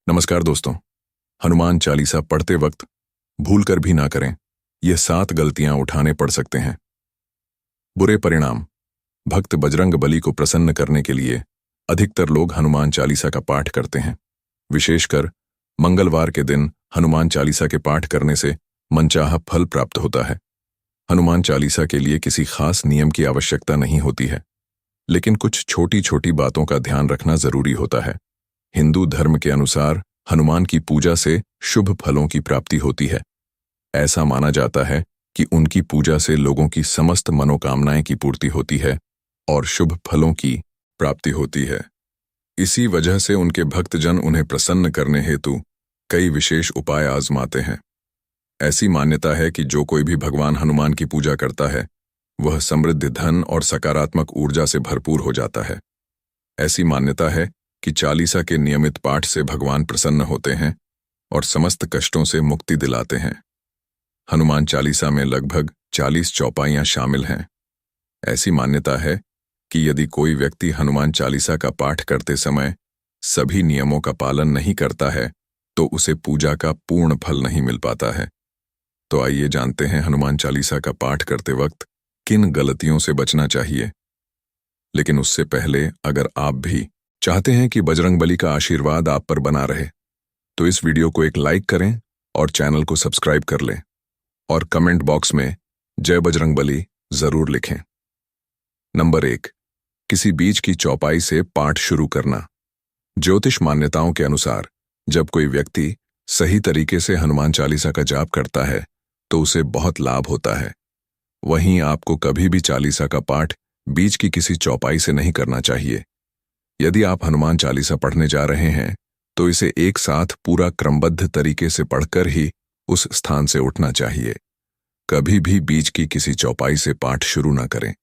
नमस्कार दोस्तों। हनुमान चालीसा पढ़ते वक्त भूल कर भी ना करें, ये 7 गलतियां उठाने पड़ सकते हैं। बुरे परिणाम। भक्त बजरंग बली को प्रसन्न करने के लिए अधिकतर लोग हनुमान चालीसा का पाठ करते हैं। विशेषकर मंगलवार के दिन हनुमान चालीसा के पाठ करने से मनचाहा फल प्राप्त होता है। हनुमान चालीसा के लिए किसी खास नियम की आवश्यकता नहीं होती है, लेकिन कुछ छोटी छोटी बातों का ध्यान रखना जरूरी होता है। हिंदू धर्म के अनुसार हनुमान की पूजा से शुभ फलों की प्राप्ति होती है। ऐसा माना जाता है कि उनकी पूजा से लोगों की समस्त मनोकामनाएं की पूर्ति होती है और शुभ फलों की प्राप्ति होती है। इसी वजह से उनके भक्तजन उन्हें प्रसन्न करने हेतु कई विशेष उपाय आजमाते हैं। ऐसी मान्यता है कि जो कोई भी भगवान हनुमान की पूजा करता है, वह समृद्ध धन और सकारात्मक ऊर्जा से भरपूर हो जाता है। ऐसी मान्यता है कि चालीसा के नियमित पाठ से भगवान प्रसन्न होते हैं और समस्त कष्टों से मुक्ति दिलाते हैं। हनुमान चालीसा में लगभग 40 चौपाइयां शामिल हैं। ऐसी मान्यता है कि यदि कोई व्यक्ति हनुमान चालीसा का पाठ करते समय सभी नियमों का पालन नहीं करता है, तो उसे पूजा का पूर्ण फल नहीं मिल पाता है। तो आइए जानते हैं हनुमान चालीसा का पाठ करते वक्त किन गलतियों से बचना चाहिए। लेकिन उससे पहले अगर आप भी चाहते हैं कि बजरंगबली का आशीर्वाद आप पर बना रहे, तो इस वीडियो को एक लाइक करें और चैनल को सब्सक्राइब कर लें और कमेंट बॉक्स में जय बजरंगबली जरूर लिखें। नंबर 1, किसी बीच की चौपाई से पाठ शुरू करना। ज्योतिष मान्यताओं के अनुसार जब कोई व्यक्ति सही तरीके से हनुमान चालीसा का जाप करता है, तो उसे बहुत लाभ होता है। वहीं आपको कभी भी चालीसा का पाठ बीच की किसी चौपाई से नहीं करना चाहिए। यदि आप हनुमान चालीसा पढ़ने जा रहे हैं, तो इसे एक साथ पूरा क्रमबद्ध तरीके से पढ़कर ही उस स्थान से उठना चाहिए। कभी भी बीच की किसी चौपाई से पाठ शुरू ना करें।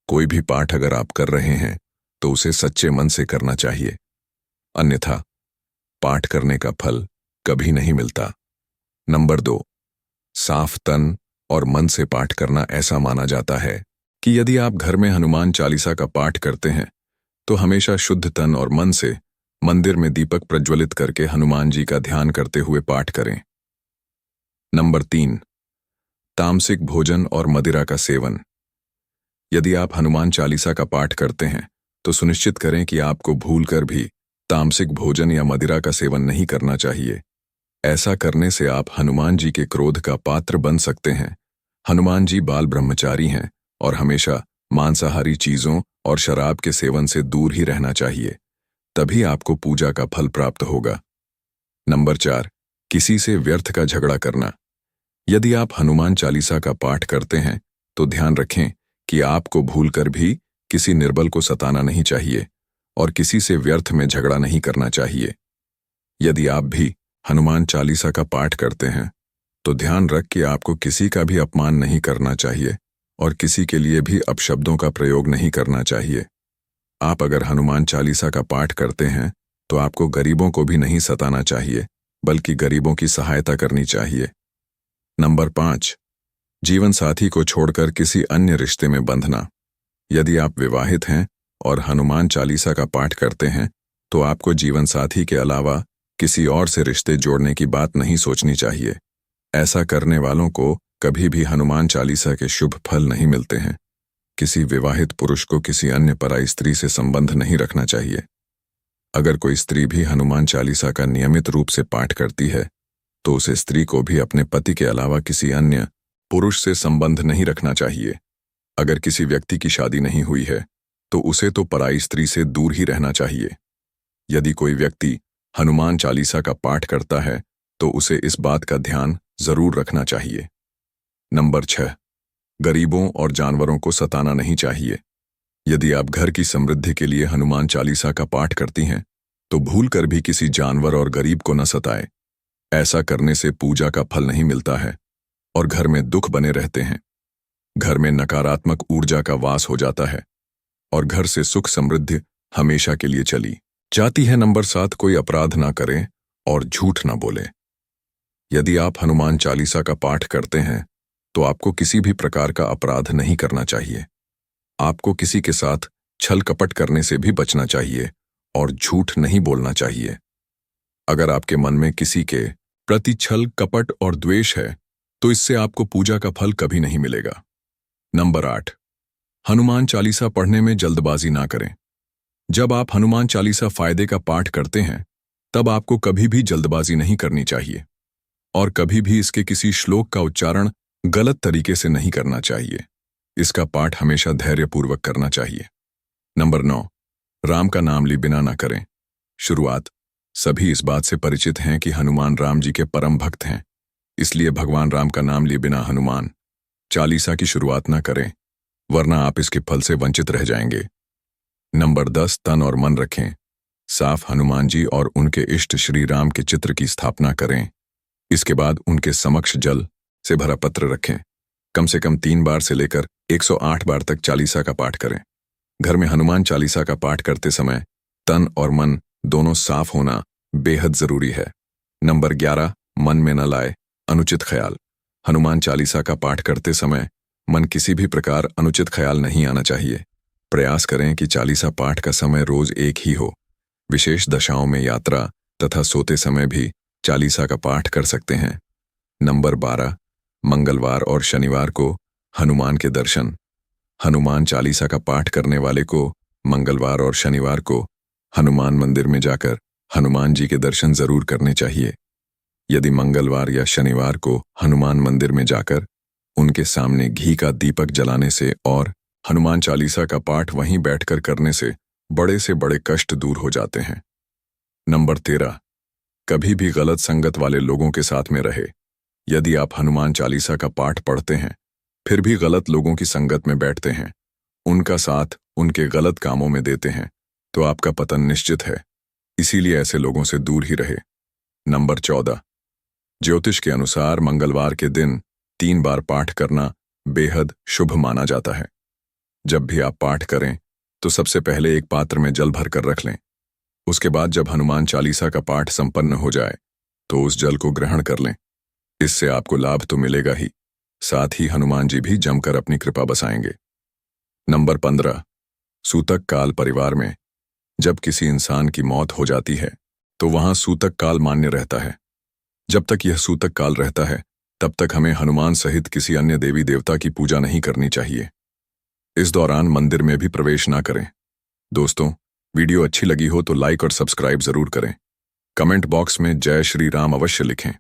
कोई भी पाठ अगर आप कर रहे हैं, तो उसे सच्चे मन से करना चाहिए, अन्यथा पाठ करने का फल कभी नहीं मिलता। नंबर 2, साफ तन और मन से पाठ करना। ऐसा माना जाता है कि यदि आप घर में हनुमान चालीसा का पाठ करते हैं, तो हमेशा शुद्ध तन और मन से मंदिर में दीपक प्रज्वलित करके हनुमान जी का ध्यान करते हुए पाठ करें। नंबर 3, तामसिक भोजन और मदिरा का सेवन। यदि आप हनुमान चालीसा का पाठ करते हैं, तो सुनिश्चित करें कि आपको भूलकर भी तामसिक भोजन या मदिरा का सेवन नहीं करना चाहिए। ऐसा करने से आप हनुमान जी के क्रोध का पात्र बन सकते हैं। हनुमान जी बाल ब्रह्मचारी हैं और हमेशा मांसाहारी चीजों और शराब के सेवन से दूर ही रहना चाहिए, तभी आपको पूजा का फल प्राप्त होगा। नंबर 4, किसी से व्यर्थ का झगड़ा करना। यदि आप हनुमान चालीसा का पाठ करते हैं, तो ध्यान रखें कि आपको भूलकर भी किसी निर्बल को सताना नहीं चाहिए और किसी से व्यर्थ में झगड़ा नहीं करना चाहिए। यदि आप भी हनुमान चालीसा का पाठ करते हैं, तो ध्यान रख कि आपको किसी का भी अपमान नहीं करना चाहिए और किसी के लिए भी अपशब्दों का प्रयोग नहीं करना चाहिए। आप अगर हनुमान चालीसा का पाठ करते हैं, तो आपको गरीबों को भी नहीं सताना चाहिए, बल्कि गरीबों की सहायता करनी चाहिए। नंबर 5, जीवन साथी को छोड़कर किसी अन्य रिश्ते में बंधना। यदि आप विवाहित हैं और हनुमान चालीसा का पाठ करते हैं, तो आपको जीवन साथी के अलावा किसी और से रिश्ते जोड़ने की बात नहीं सोचनी चाहिए। ऐसा करने वालों को कभी भी हनुमान चालीसा के शुभ फल नहीं मिलते हैं। किसी विवाहित पुरुष को किसी अन्य पराई स्त्री से संबंध नहीं रखना चाहिए। अगर कोई स्त्री भी हनुमान चालीसा का नियमित रूप से पाठ करती है, तो उसे स्त्री को भी अपने पति के अलावा किसी अन्य पुरुष से संबंध नहीं रखना चाहिए। अगर किसी व्यक्ति की शादी नहीं हुई है, तो उसे तो पराई स्त्री से दूर ही रहना चाहिए। यदि कोई व्यक्ति हनुमान चालीसा का पाठ करता है, तो उसे इस बात का ध्यान जरूर रखना चाहिए। नंबर 6, गरीबों और जानवरों को सताना नहीं चाहिए। यदि आप घर की समृद्धि के लिए हनुमान चालीसा का पाठ करती हैं, तो भूलकर भी किसी जानवर और गरीब को न सताएं। ऐसा करने से पूजा का फल नहीं मिलता है और घर में दुख बने रहते हैं। घर में नकारात्मक ऊर्जा का वास हो जाता है और घर से सुख समृद्धि हमेशा के लिए चली जाती है। नंबर 7, कोई अपराध ना करें और झूठ ना बोलें। यदि आप हनुमान चालीसा का पाठ करते हैं, तो आपको किसी भी प्रकार का अपराध नहीं करना चाहिए। आपको किसी के साथ छल कपट करने से भी बचना चाहिए और झूठ नहीं बोलना चाहिए। अगर आपके मन में किसी के प्रति छल, कपट और द्वेष है, तो इससे आपको पूजा का फल कभी नहीं मिलेगा। नंबर 8, हनुमान चालीसा पढ़ने में जल्दबाजी ना करें। जब आप हनुमान चालीसा फायदे का पाठ करते हैं, तब आपको कभी भी जल्दबाजी नहीं करनी चाहिए और कभी भी इसके किसी श्लोक का उच्चारण गलत तरीके से नहीं करना चाहिए। इसका पाठ हमेशा धैर्यपूर्वक करना चाहिए। नंबर 9, राम का नाम ली बिना ना करें। शुरुआत, सभी इस बात से परिचित हैं कि हनुमान राम जी के परम भक्त हैं, इसलिए भगवान राम का नाम लिए बिना हनुमान चालीसा की शुरुआत ना करें, वरना आप इसके फल से वंचित रह जाएंगे। नंबर 10, तन और मन रखें। साफ हनुमान जी और उनके इष्ट श्री राम के चित्र की स्थापना करें। इसके बाद उनके समक्ष जल से भरा पत्र रखें। कम से कम 3 बार से लेकर 108 बार तक चालीसा का पाठ करें। घर में हनुमान चालीसा का पाठ करते समय तन और मन दोनों साफ होना बेहद जरूरी है। नंबर 11, मन में न लाए अनुचित ख्याल। हनुमान चालीसा का पाठ करते समय मन किसी भी प्रकार अनुचित ख्याल नहीं आना चाहिए। प्रयास करें कि चालीसा पाठ का समय रोज एक ही हो। विशेष दशाओं में यात्रा तथा सोते समय भी चालीसा का पाठ कर सकते हैं। नंबर 12, मंगलवार और शनिवार को हनुमान के दर्शन। हनुमान चालीसा का पाठ करने वाले को मंगलवार और शनिवार को हनुमान मंदिर में जाकर हनुमान जी के दर्शन जरूर करने चाहिए। यदि मंगलवार या शनिवार को हनुमान मंदिर में जाकर उनके सामने घी का दीपक जलाने से और हनुमान चालीसा का पाठ वहीं बैठकर करने से बड़े से बड़े कष्ट दूर हो जाते हैं। नंबर 13, कभी भी गलत संगत वाले लोगों के साथ में रहे। यदि आप हनुमान चालीसा का पाठ पढ़ते हैं, फिर भी गलत लोगों की संगत में बैठते हैं, उनका साथ उनके गलत कामों में देते हैं, तो आपका पतन निश्चित है। इसीलिए ऐसे लोगों से दूर ही रहे। नंबर 14, ज्योतिष के अनुसार मंगलवार के दिन 3 बार पाठ करना बेहद शुभ माना जाता है। जब भी आप पाठ करें तो सबसे पहले एक पात्र में जल भर कर रख लें। उसके बाद जब हनुमान चालीसा का पाठ संपन्न हो जाए तो उस जल को ग्रहण कर लें। इससे आपको लाभ तो मिलेगा ही, साथ ही हनुमान जी भी जमकर अपनी कृपा बसाएंगे। नंबर 15, सूतक काल परिवार में जब किसी इंसान की मौत हो जाती है तो वहां सूतक काल मान्य रहता है। जब तक यह सूतक काल रहता है, तब तक हमें हनुमान सहित किसी अन्य देवी देवता की पूजा नहीं करनी चाहिए। इस दौरान मंदिर में भी प्रवेश ना करें। दोस्तों, वीडियो अच्छी लगी हो तो लाइक और सब्सक्राइब जरूर करें। कमेंट बॉक्स में जय श्री राम अवश्य लिखें।